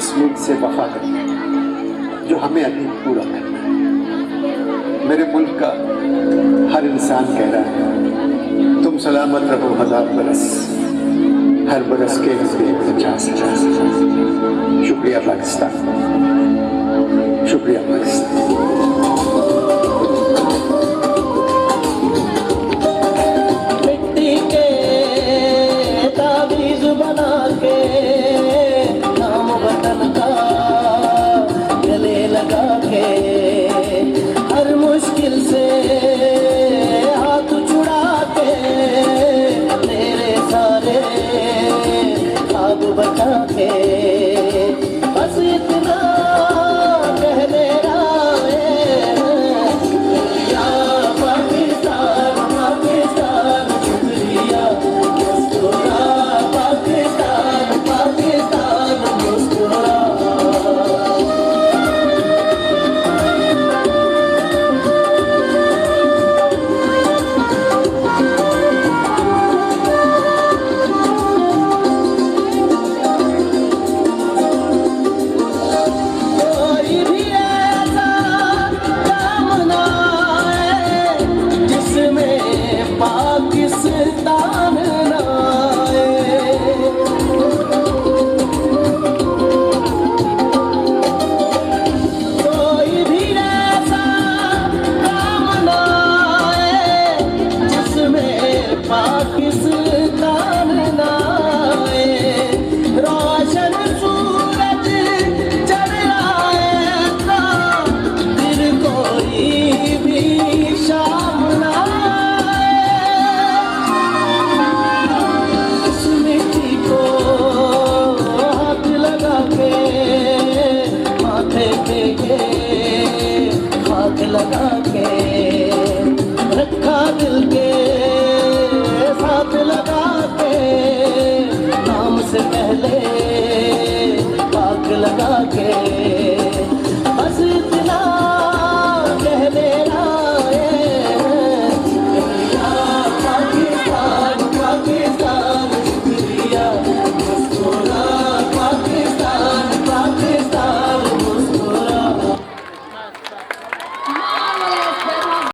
इस मुल्क से वफा करना है जो हमें अभी पूरा करना है। मेरे मुल्क का हर इंसान कह रहा है तुम सलामत रहो 1000 बरस, हर बरस के नजदीक 50,000। शुक्रिया पाकिस्तान, शुक्रिया पाकिस्तान। मिट्टी के ताबीज बना के नाम वतन का गले लगा के हर मुश्किल से हाथ छुड़ा के तेरे सारे खाब बचा के बस इतना कह दे रहा है या पाकिस्तान पाकिस्तान शुक्रिया मुस्कुरा पाकिस्तान पाकिस्तान मुस्कुरा। कोई भी ऐसा काम ना आए जिसमें पाकिस्तान ना आए। कोई भी ऐसा काम ना आए जिसमें पाकिस्तान ना आए। रोशन सूरज चढ़ आए तो फिर कोई भी शाम ना आए। इस मिट्टी को हाथ लगा के माथे पे हाथ लगा के रखा दिल के साथ लगा